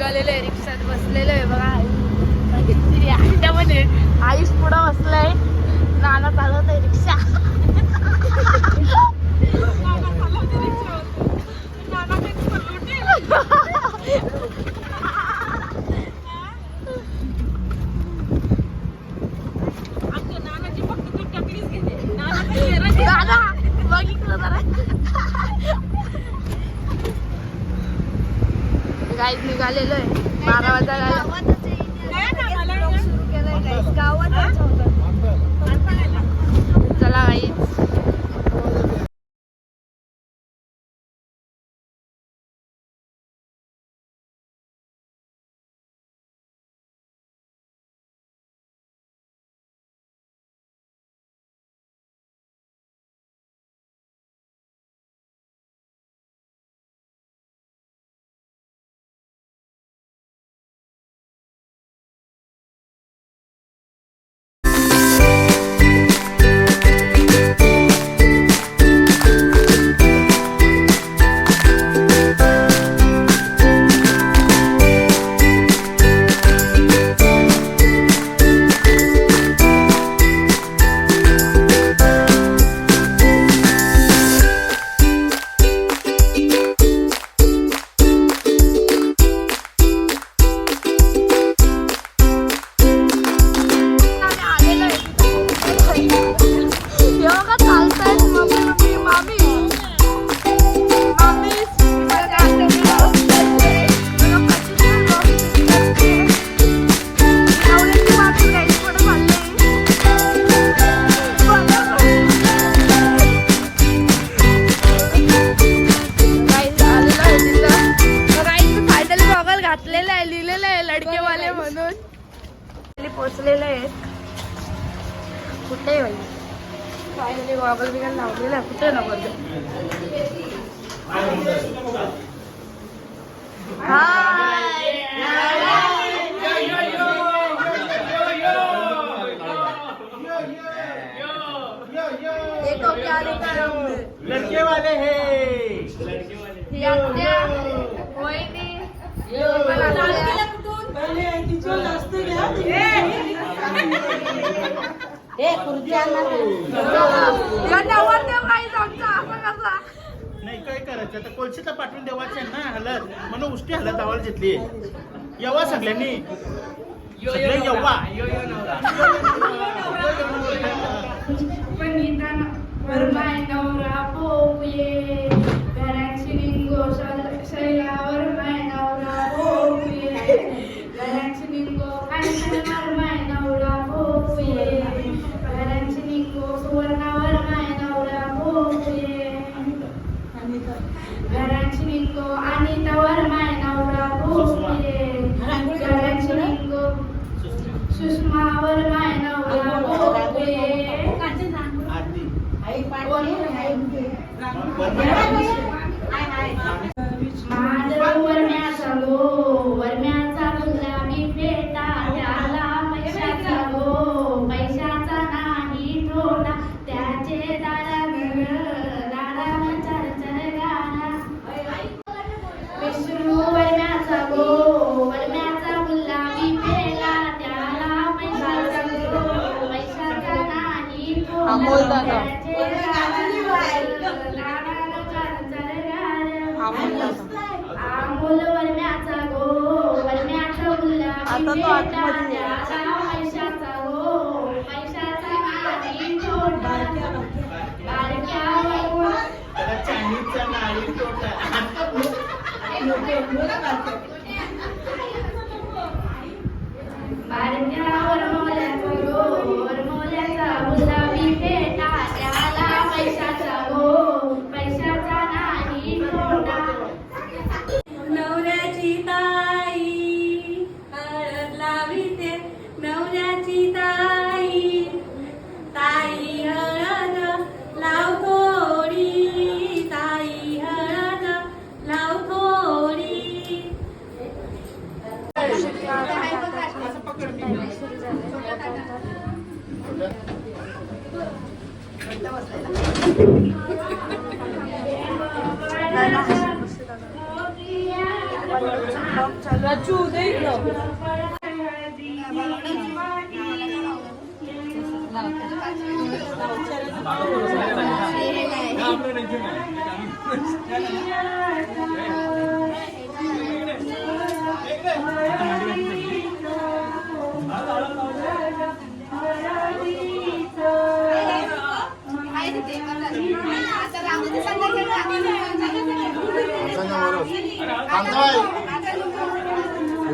निघालेलो आहे, रिक्षात बसलेलो आहे बघा. किती त्यामध्ये आयुष पुढं बसलाय, नाना चालवत आहे रिक्षा. गाईज निघालेलो आहे 12 वाजता. चला गाईज. पोचलेलं आहे. कुठे बाई फायनली गॉगल बिगल लावलेला आहे. कुठे ना बोलतो. देखो क्या देखा लड़के वाले हैं. नाही काय करायचं आता कोलशीचा पाठवून देवाचे ना हलत म्हणून उष्टी हलत आवाज घेतली. येवा सगळ्यांनी येवा रचू दे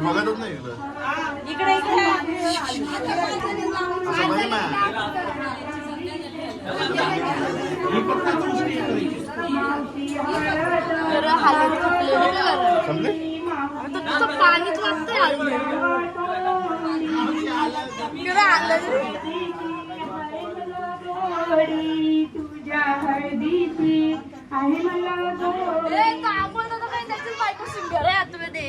बघतच नाही इकडे इकडे असं बघ ना हालत चुकलेली आता तुझं पाणीच वाजतंय तुझ्या हळदीची आहे मला सिंगर आहे आतमध्ये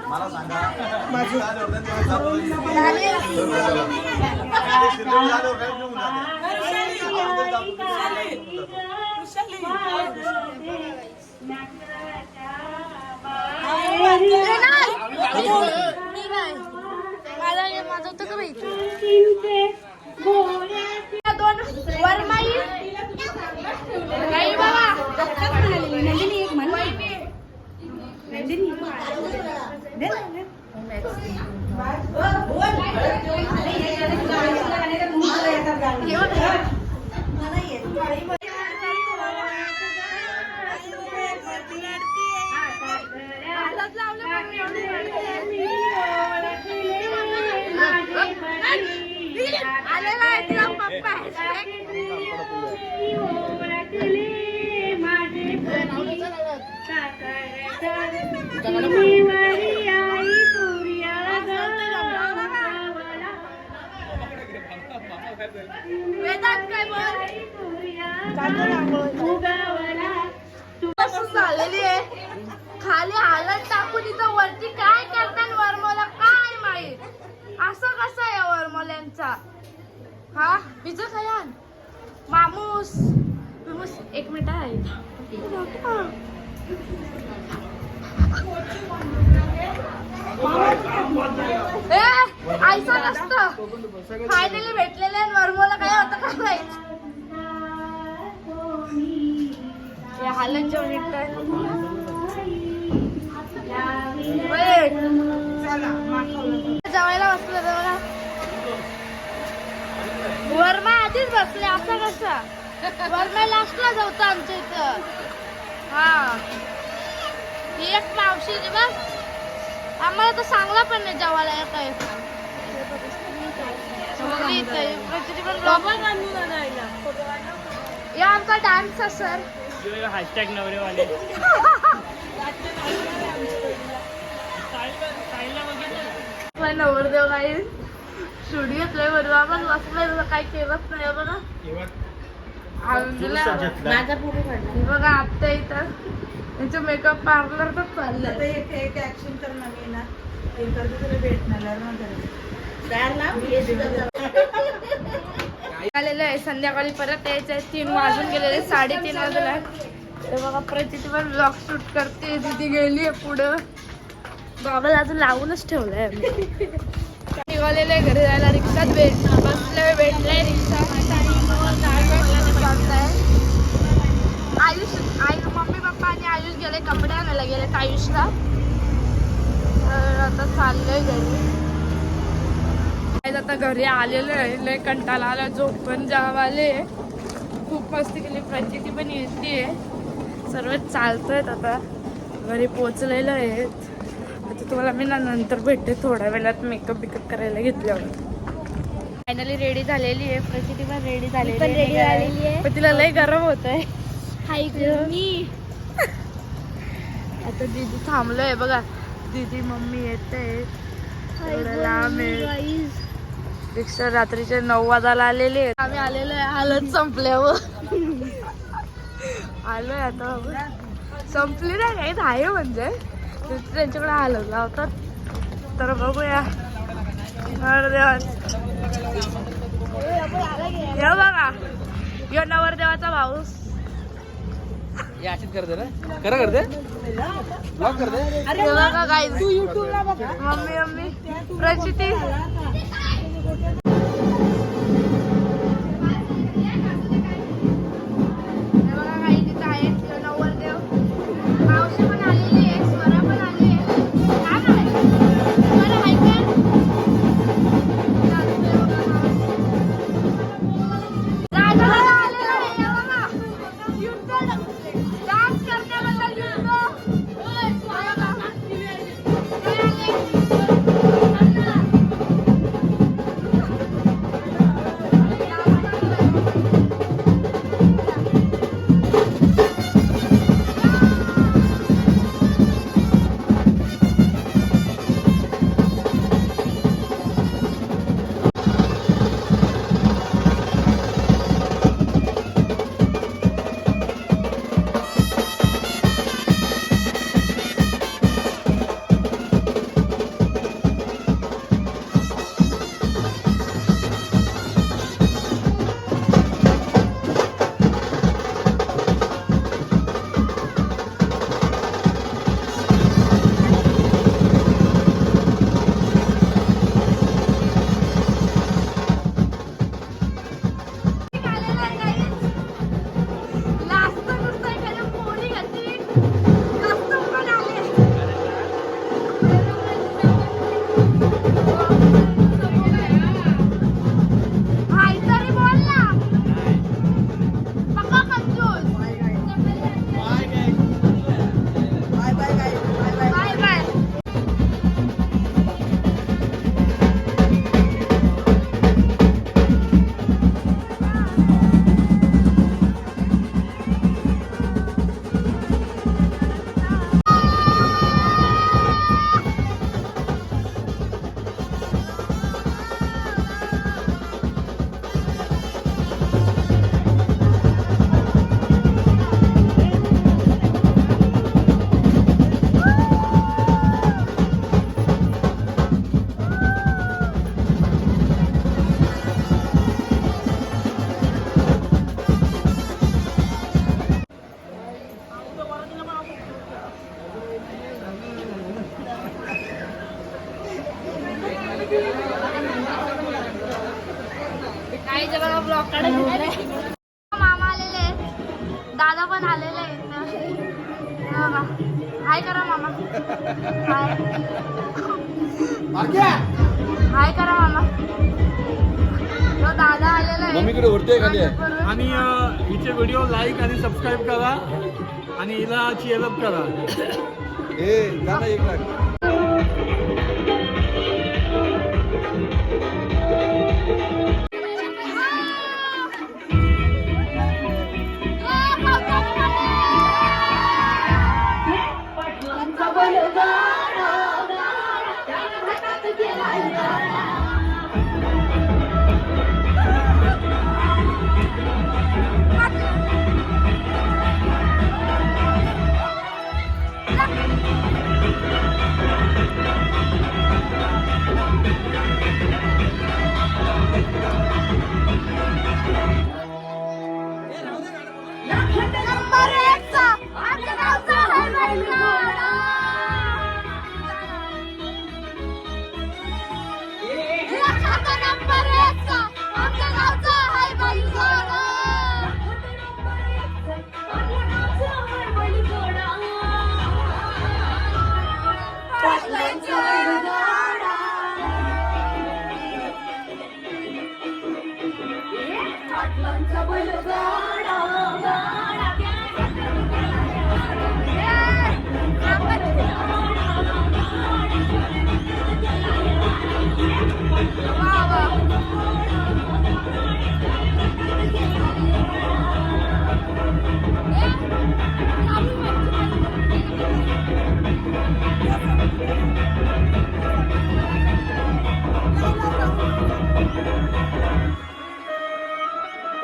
मला सांगा माझं होतं का दोन वरमाई नाही बाबा नंदिनी एक म्हण नंदिनी आलेला आहे तिला पप्पा वेदांत काय झालेली आहे खाली हालत टाकून इथं वरती काय करतात वरमोला काय माहित असं कसं आहे वरमोल्यांचा हा बिजू खयान मामूस बिमूस एक मिनिट आहे आयसा नसतं फायनली भेटलेले वरमोला काय होतं काय माहित हालत जेवण जेवायला बसलं तेव्हा वर्मा आधीच बसले असं कसा वर्मा लास्टला जाऊचं आमच्या इथं हा ही एक मावशी बस आम्हाला तर सांगला पण नाही जेवायला काय या आमचा डान्स सर हॅशटॅग नवरेवाले पण नवरदेव काही स्टुडिओत लय बरोबर आपण बसलाय काही केलंच नाही बघा माझा फोटो काढला बघा आत्ता इथं त्यांचं मेकअप पार्लर तर चाललंय एक ऍक्शन कर नवीन ना तुला भेटणार आलेलं आहे संध्याकाळी परत यायचं आहे 3 वाजून गेलेले 3:30 वाजला तर बघा प्रचिती पण ब्लॉग शूट करते तिथे गेली आहे पुढं बाबाला अजून लावूनच ठेवलंय आम्ही निघालेलं आहे घरी जायला रिक्षात बसलोय भेटलाय रिक्षा आयुष मम्मी पप्पा आणि आयुष गेले कपडे आणायला गेले आयुषला तर आता चाललोय घरी आता घरी आलेलं आहे लय कंटाळा आला झोप पण जाव आले खूप मस्ती केली प्रचिती पण येते सर्व चालतोय आता घरी पोचलेलं आहे आता तुम्हाला मी नंतर भेटते थोड्या वेळात मेकअप बिकअप करायला घेतल्यावर फायनली रेडी झालेली आहे प्रचिती पण रेडी झालेली आहे पण तिला लय गरम होत आहे हाय मी आता दीदी थांबलोय बघा दीदी मम्मी येते लांब आहे रिक्षा रात्रीचे 9 वाजायला आलेले आम्ही आलेलो आहे हालत संपल्यावर आलोय आता संपली नाही काही आहे म्हणजे त्यांच्याकडे हलवला होता तर बघूया हे बघा यो नवरदेवाचा भाऊस अशीच करते ना खरं करते ब्लॉग करते हे बघा गाईज मम्मी मम्मी प्रचिती मामा आलेले आहेत दादा पण आलेले आहेत हाय करा मामा हाय करा मामा तो दादा आलेला आहे आणि हिचे व्हिडिओ लाईक आणि सबस्क्राईब करा आणि हिला चीअरअप करा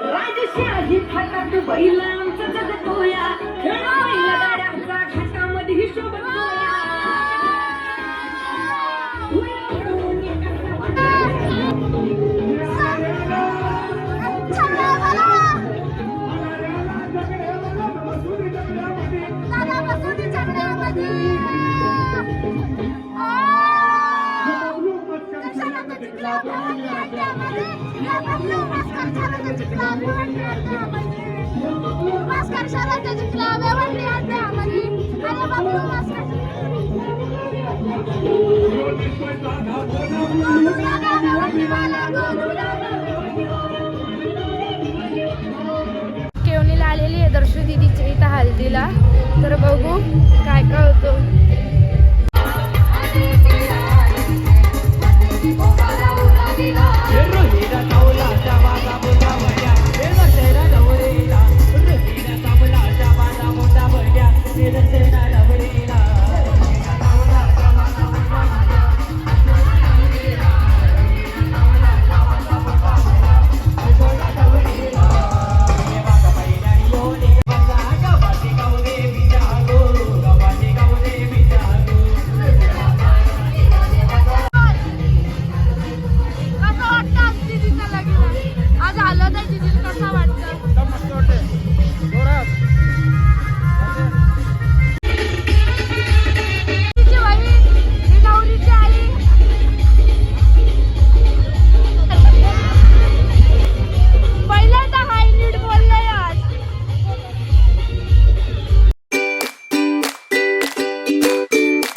राजशाही थाटात बैलांचा जगतोया खेळा बैलगाड्यांचा घाटामध्ये हिशोब केवणीला आलेली आहे दर्शू दीदीच्या इथं हल्दीला. तर बघू